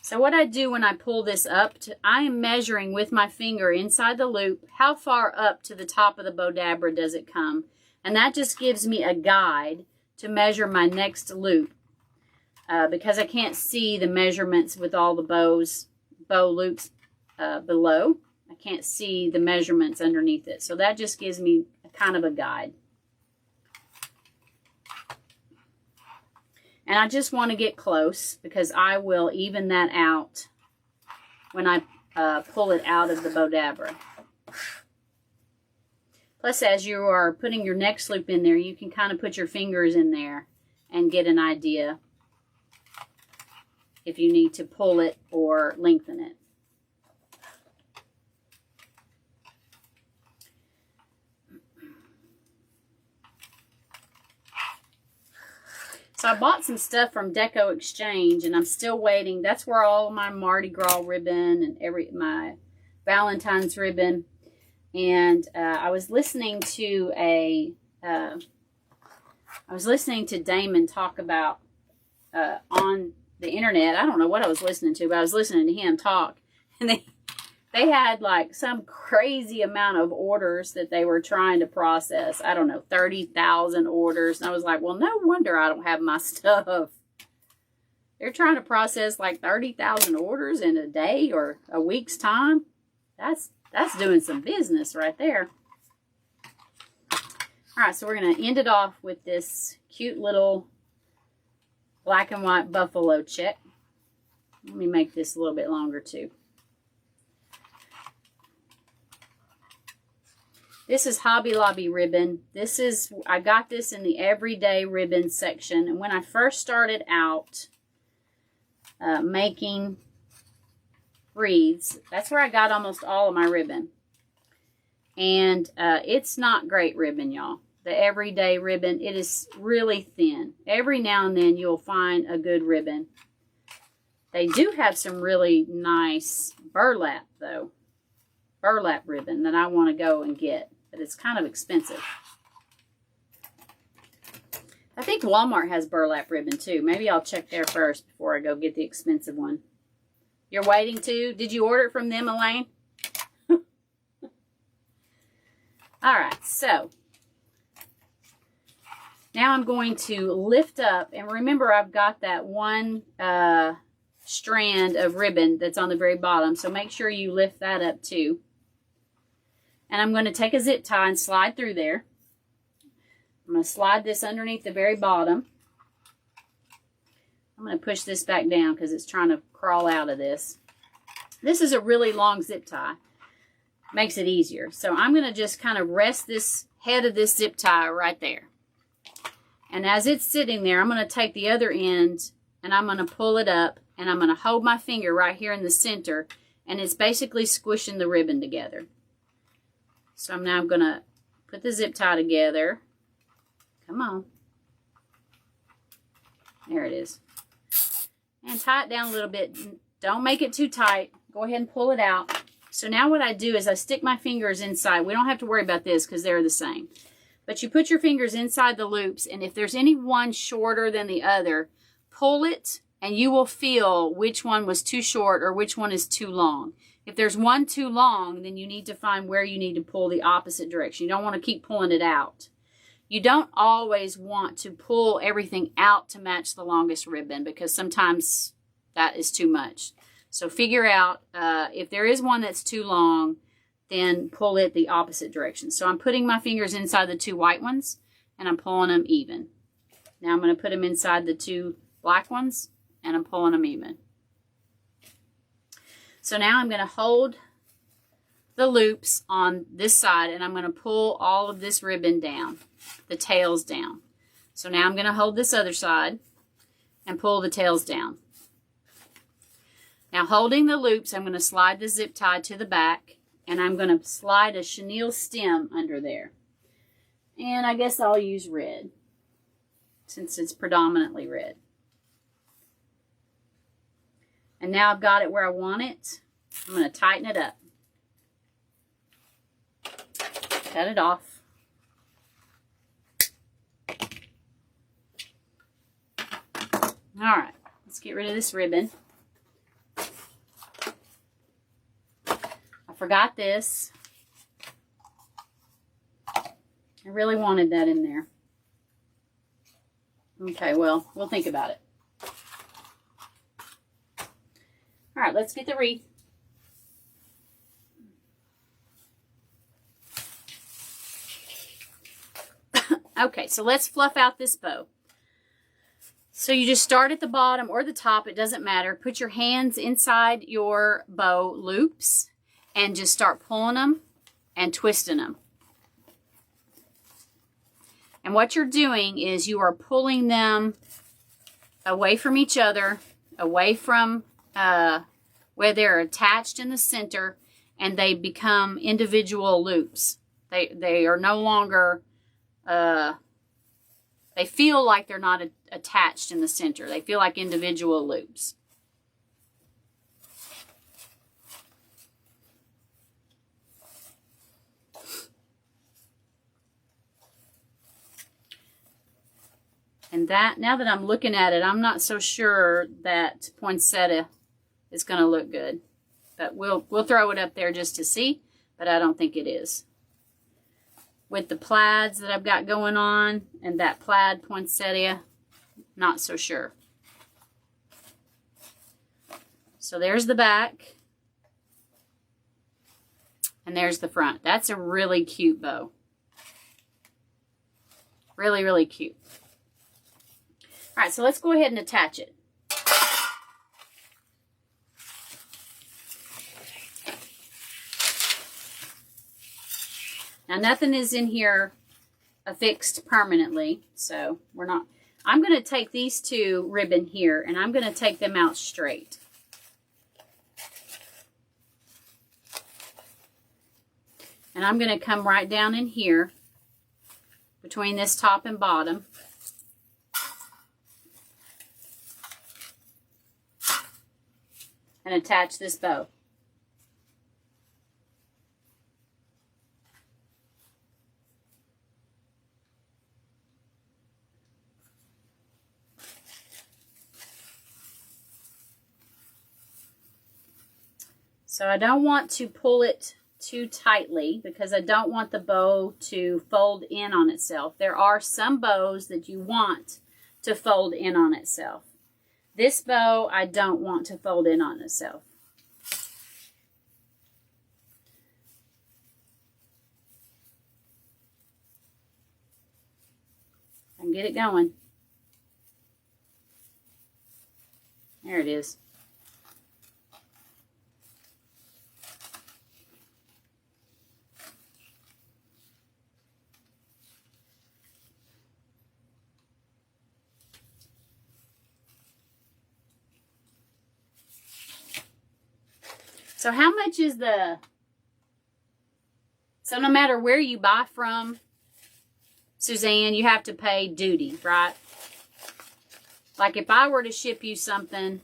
A: So what I do when I pull this up, I am measuring with my finger inside the loop, how far up to the top of the Bodabra does it come? And that just gives me a guide to measure my next loop. Because I can't see the measurements with all the bow loops below. I can't see the measurements underneath it. So that just gives me kind of a guide. And I just want to get close because I will even that out when I pull it out of the Bodabra. Plus, as you are putting your next loop in there, you can kind of put your fingers in there and get an idea if you need to pull it or lengthen it. So I bought some stuff from Deco Exchange and I'm still waiting. That's where all my Mardi Gras ribbon and my Valentine's ribbon. And I was listening to Damon talk about on the internet. I don't know what I was listening to, but I was listening to him talk. And they had like some crazy amount of orders that they were trying to process. I don't know, 30,000 orders. And I was like, well, no wonder I don't have my stuff. They're trying to process like 30,000 orders in a day or a week's time. That's doing some business right there. All right, so we're going to end it off with this cute little black and white buffalo check. Let me make this a little bit longer too. This is Hobby Lobby ribbon. I got this in the everyday ribbon section. And when I first started out making wreaths, that's where I got almost all of my ribbon. And it's not great ribbon, y'all. The everyday ribbon, it is really thin. Every now and then you'll find a good ribbon. They do have some really nice burlap, though. Burlap ribbon that I want to go and get. But it's kind of expensive. I think Walmart has burlap ribbon, too. Maybe I'll check there first before I go get the expensive one. You're waiting to? Did you order it from them, Elaine? All right, so now I'm going to lift up, and remember I've got that one strand of ribbon that's on the very bottom, so make sure you lift that up too. And I'm going to take a zip tie and slide through there. I'm going to slide this underneath the very bottom. I'm going to push this back down because it's trying to crawl out of this. This is a really long zip tie. Makes it easier. So I'm going to just kind of rest this head of this zip tie right there. And as it's sitting there, I'm going to take the other end and I'm going to pull it up and I'm going to hold my finger right here in the center, and it's basically squishing the ribbon together. So I'm now going to put the zip tie together. Come on. There it is. And tie it down a little bit. Don't make it too tight. Go ahead and pull it out. So now what I do is I stick my fingers inside. We don't have to worry about this because they're the same. But you put your fingers inside the loops, and if there's any one shorter than the other, pull it, and you will feel which one was too short or which one is too long. If there's one too long, then you need to find where you need to pull the opposite direction. You don't want to keep pulling it out. You don't always want to pull everything out to match the longest ribbon because sometimes that is too much. So figure out if there is one that's too long, then pull it the opposite direction. So I'm putting my fingers inside the two white ones and I'm pulling them even. Now I'm going to put them inside the two black ones and I'm pulling them even. So now I'm going to hold the loops on this side, and I'm going to pull all of this ribbon down, the tails down. So now I'm going to hold this other side and pull the tails down. Now holding the loops, I'm going to slide the zip tie to the back, and I'm going to slide a chenille stem under there. And I guess I'll use red, since it's predominantly red. And now I've got it where I want it. I'm going to tighten it up. Cut it off. All right, let's get rid of this ribbon. I forgot this. I really wanted that in there. Okay, well, we'll think about it. All right, let's get the wreath. Okay, so let's fluff out this bow. So you just start at the bottom or the top, it doesn't matter. Put your hands inside your bow loops and just start pulling them and twisting them. And what you're doing is you are pulling them away from each other, away from where they're attached in the center, and they become individual loops. They are no longer, they feel like they're not attached in the center. They feel like individual loops. And that, now that I'm looking at it, I'm not so sure that poinsettia is going to look good. But we'll throw it up there just to see, but I don't think it is. With the plaids that I've got going on and that plaid poinsettia, not so sure. So there's the back. And there's the front. That's a really cute bow. Really, really cute. All right, so let's go ahead and attach it. Now, nothing is in here affixed permanently, so we're not. I'm going to take these two ribbon here, and I'm going to take them out straight. And I'm going to come right down in here between this top and bottom. And attach this bow. So I don't want to pull it too tightly because I don't want the bow to fold in on itself. There are some bows that you want to fold in on itself. This bow, I don't want to fold in on itself. I can get it going. There it is. So how much is the, so no matter where you buy from, Suzanne, you have to pay duty, right? Like if I were to ship you something,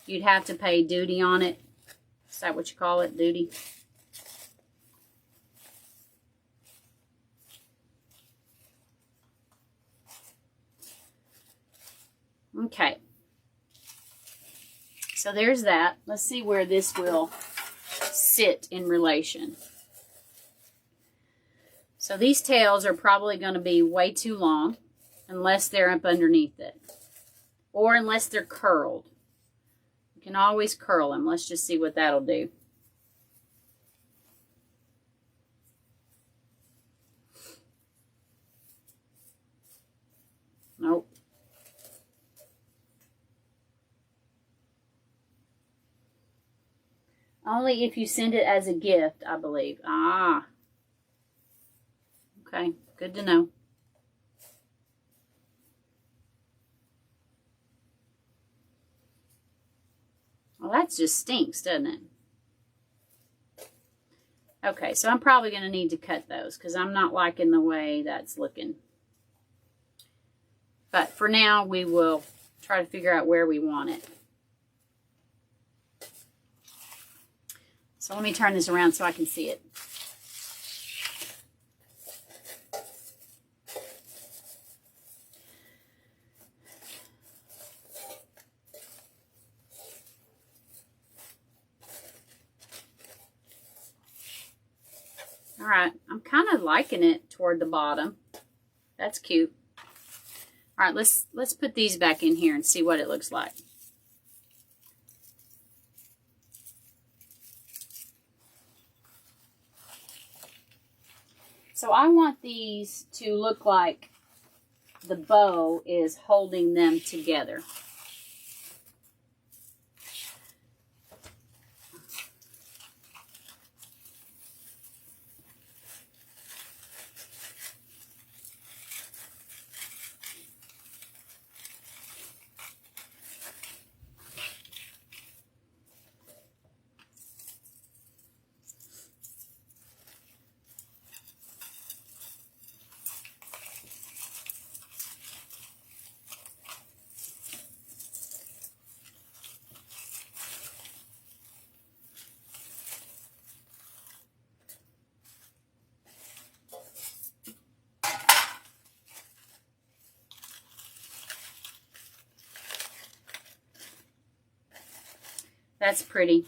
A: you'd have to pay duty on it. Is that what you call it, duty? Okay. So there's that. Let's see where this will sit in relation. So these tails are probably going to be way too long unless they're up underneath it. Or unless they're curled. You can always curl them. Let's just see what that'll do. Nope. Only if you send it as a gift, I believe. Ah. Okay, good to know. Well, that just stinks, doesn't it? Okay, so I'm probably going to need to cut those because I'm not liking the way that's looking. But for now, we will try to figure out where we want it. So let me turn this around so I can see it. All right, I'm kind of liking it toward the bottom. That's cute. All right, let's put these back in here and see what it looks like. So I want these to look like the bow is holding them together. That's pretty.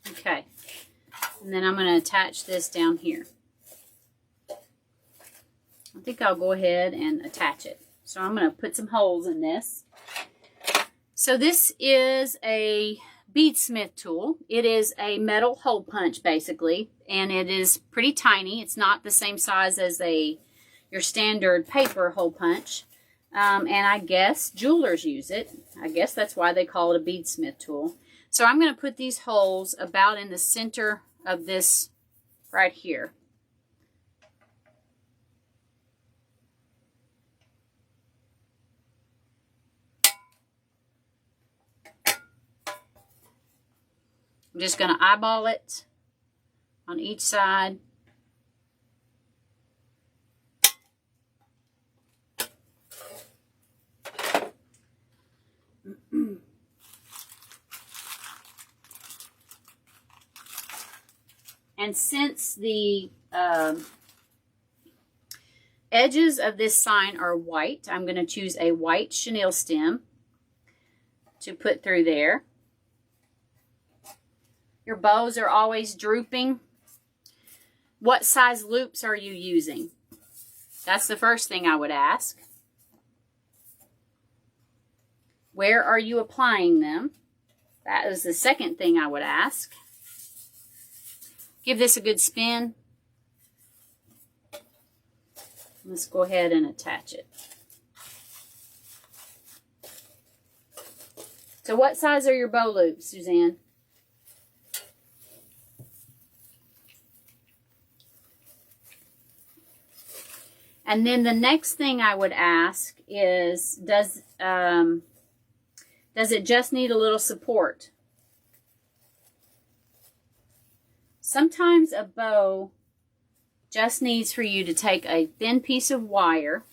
A: Okay. And then I'm going to attach this down here. I think I'll go ahead and attach it. So I'm going to put some holes in this. So this is a beadsmith tool. It is a metal hole punch basically, and it is pretty tiny. It's not the same size as your standard paper hole punch. And I guess jewelers use it. I guess that's why they call it a beadsmith tool. So I'm going to put these holes about in the center of this right here. I'm just going to eyeball it on each side. And since the edges of this sign are white, I'm going to choose a white chenille stem to put through there. Your bows are always drooping. What size loops are you using? That's the first thing I would ask. Where are you applying them? That is the second thing I would ask. Give this a good spin. Let's go ahead and attach it. So what size are your bow loops, Suzanne? And then the next thing I would ask is, does it just need a little support? Sometimes a bow just needs for you to take a thin piece of wire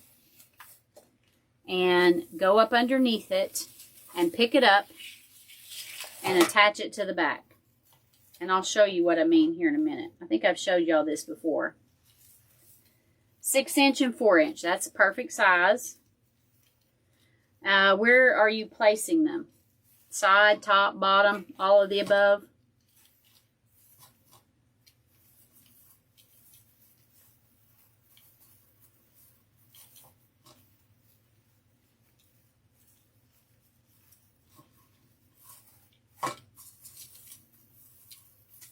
A: and go up underneath it and pick it up and attach it to the back. And I'll show you what I mean here in a minute. I think I've showed y'all this before. 6" and 4". That's a perfect size. Where are you placing them? Side, top, bottom, all of the above?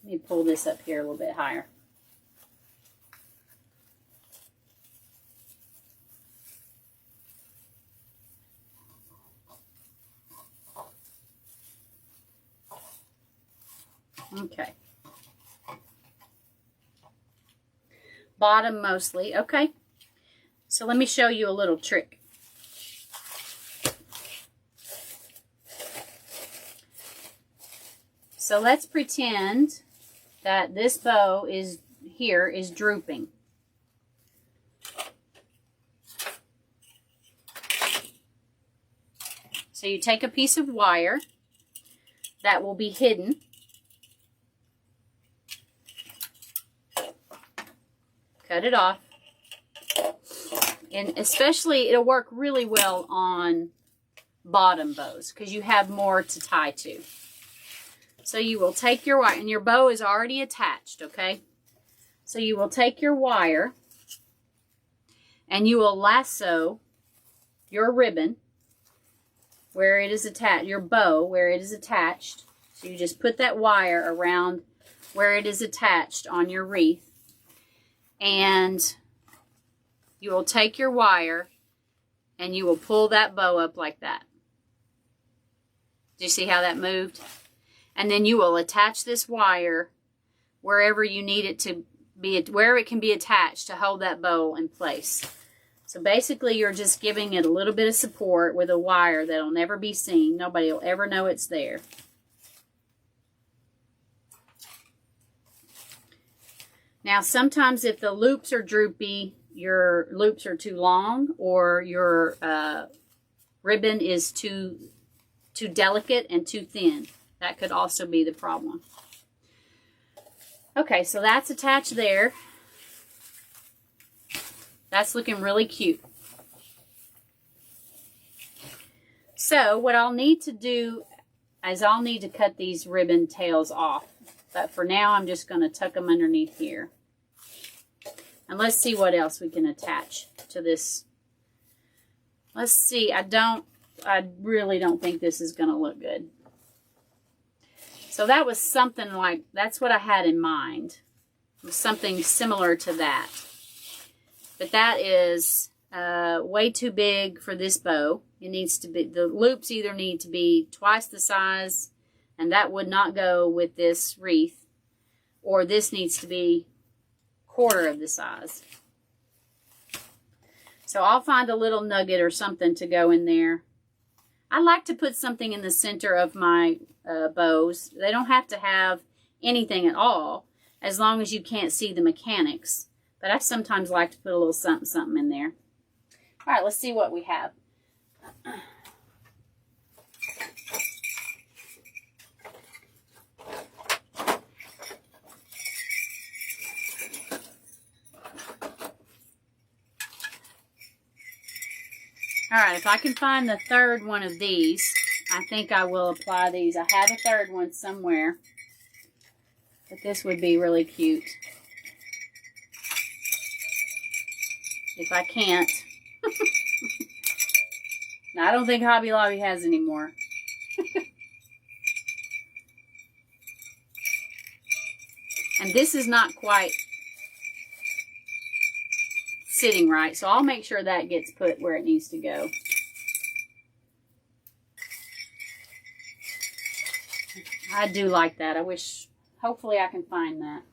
A: Let me pull this up here a little bit higher. Okay. Bottom mostly. Okay. So let me show you a little trick. So let's pretend that this bow is drooping. So you take a piece of wire that will be hidden. Cut it off. And especially, it'll work really well on bottom bows because you have more to tie to. So you will take your wire, and your bow is already attached, okay? So you will take your wire, and you will lasso your ribbon where it is attached, your bow where it is attached. So you just put that wire around where it is attached on your wreath, and you will take your wire and you will pull that bow up like that. Do you see how that moved? And then you will attach this wire wherever you need it to be, where it can be attached to hold that bow in place. So basically you're just giving it a little bit of support with a wire that'll never be seen. Nobody will ever know it's there. Now sometimes if the loops are droopy, your loops are too long, or your ribbon is too delicate and too thin. That could also be the problem. Okay, so that's attached there. That's looking really cute. So what I'll need to do is I'll need to cut these ribbon tails off. But for now, I'm just going to tuck them underneath here. And let's see what else we can attach to this. Let's see. I really don't think this is going to look good. So that was something like, that's what I had in mind. It was something similar to that. But that is way too big for this bow. It needs to be, the loops either need to be twice the size, and that would not go with this wreath, or this needs to be quarter of the size. So I'll find a little nugget or something to go in there. I like to put something in the center of my bows. They don't have to have anything at all, as long as you can't see the mechanics. But I sometimes like to put a little something in there. All right, let's see what we have. All right, if I can find the third one of these, I think I will apply these. I have a third one somewhere, but this would be really cute. If I can't. Now, I don't think Hobby Lobby has any more. And this is not quite sitting right, so I'll make sure that gets put where it needs to go. I do like that. I wish, hopefully I can find that.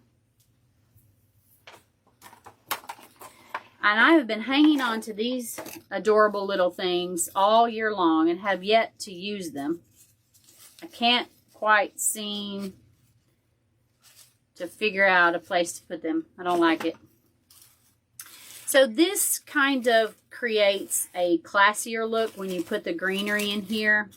A: And I have been hanging on to these adorable little things all year long and have yet to use them. I can't quite seem to figure out a place to put them. I don't like it. So this kind of creates a classier look when you put the greenery in here.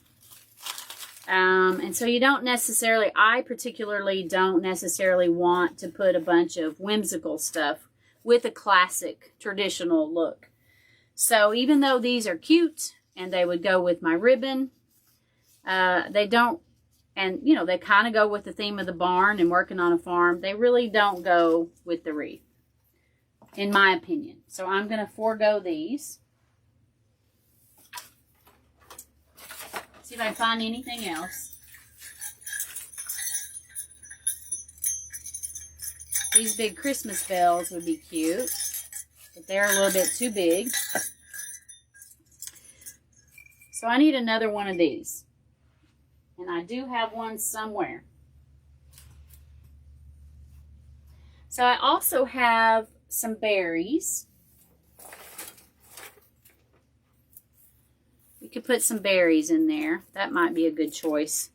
A: And so you don't necessarily, I particularly don't necessarily want to put a bunch of whimsical stuff with a classic traditional look. So even though these are cute and they would go with my ribbon, they don't, and you know, they kind of go with the theme of the barn and working on a farm. They really don't go with the wreath, in my opinion. So I'm going to forego these. See if I can find anything else. These big Christmas bells would be cute, but they're a little bit too big. So I need another one of these. And I do have one somewhere. So I also have some berries. We could put some berries in there. That might be a good choice.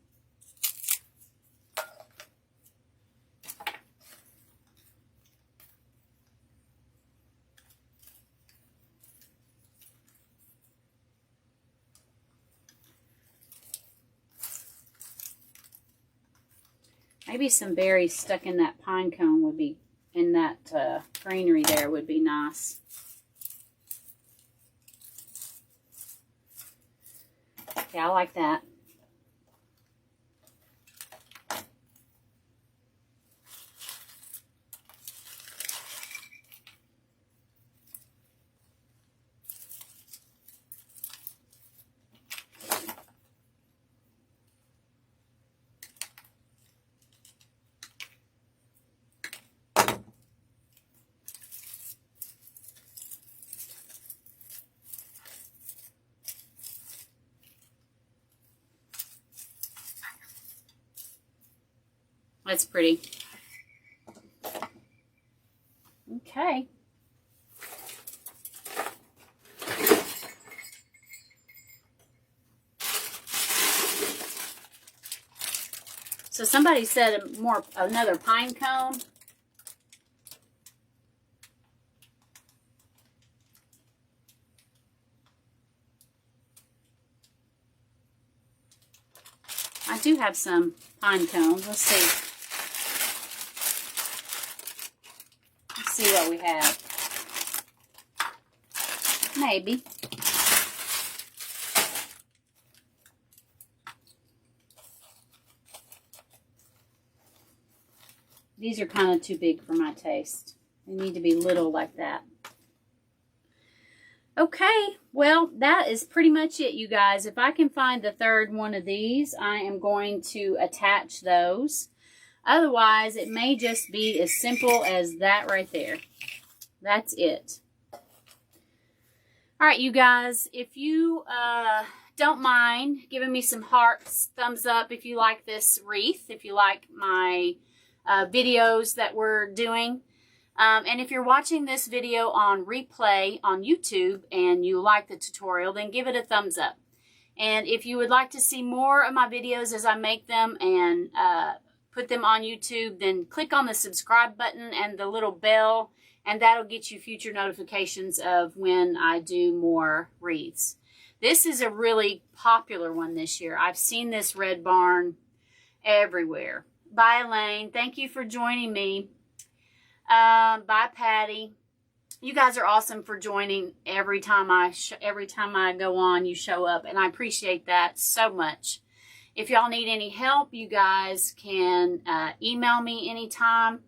A: Maybe some berries stuck in that pine cone would be, in that greenery there would be nice. Okay, I like that. That's pretty. Okay. So somebody said another pine cone. I do have some pine cones. Let's see. Let's see what we have. Maybe. These are kind of too big for my taste. They need to be little like that. Okay, well, that is pretty much it, you guys. If I can find the third one of these, I am going to attach those. Otherwise, it may just be as simple as that right there. That's it. All right, you guys, if you don't mind giving me some hearts, thumbs up if you like this wreath, if you like my videos that we're doing. And if you're watching this video on replay on YouTube and you like the tutorial, then give it a thumbs up. And if you would like to see more of my videos as I make them and put them on YouTube, then click on the subscribe button and the little bell, and that'll get you future notifications of when I do more wreaths. This is a really popular one this year. I've seen this red barn everywhere. Bye, Elaine. Thank you for joining me. Bye, Patty. You guys are awesome for joining every time I go on. You show up, and I appreciate that so much. If y'all need any help, you guys can email me anytime.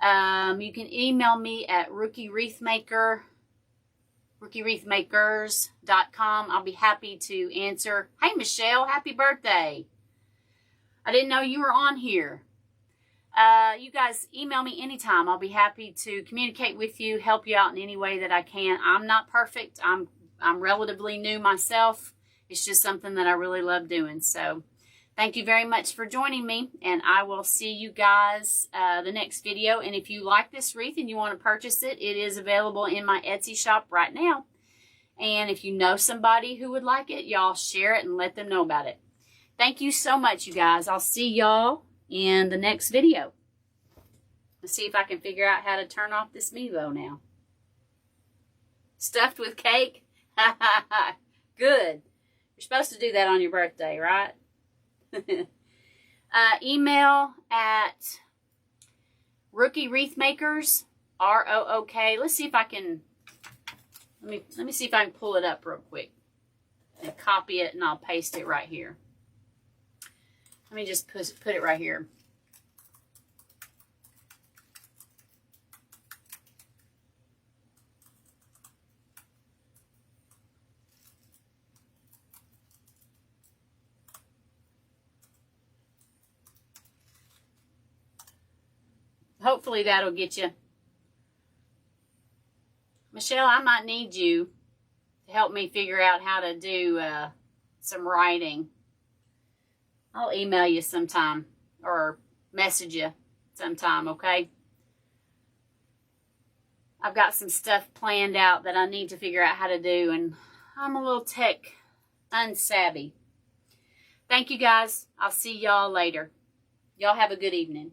A: You can email me at rookiewreathmakers.com. I'll be happy to answer. Hey, Michelle, happy birthday. I didn't know you were on here. You guys email me anytime. I'll be happy to communicate with you, help you out in any way that I can. I'm not perfect. I'm relatively new myself. It's just something that I really love doing. So thank you very much for joining me, and I will see you guys the next video. And if you like this wreath and you want to purchase it, it is available in my Etsy shop right now. And if you know somebody who would like it, y'all share it and let them know about it. Thank you so much, you guys. I'll see y'all in the next video. Let's see if I can figure out how to turn off this Mevo now. Stuffed with cake? Good. You're supposed to do that on your birthday, right? Email at rookiewreathmakers, ROOK. Let's see if I can, let me see if I can pull it up real quick and copy it, and I'll paste it right here. Let me just put it right here. Hopefully that'll get you. Michelle, I might need you to help me figure out how to do some writing. I'll email you sometime or message you sometime, okay? I've got some stuff planned out that I need to figure out how to do, and I'm a little tech unsavvy. Thank you guys. I'll see y'all later. Y'all have a good evening.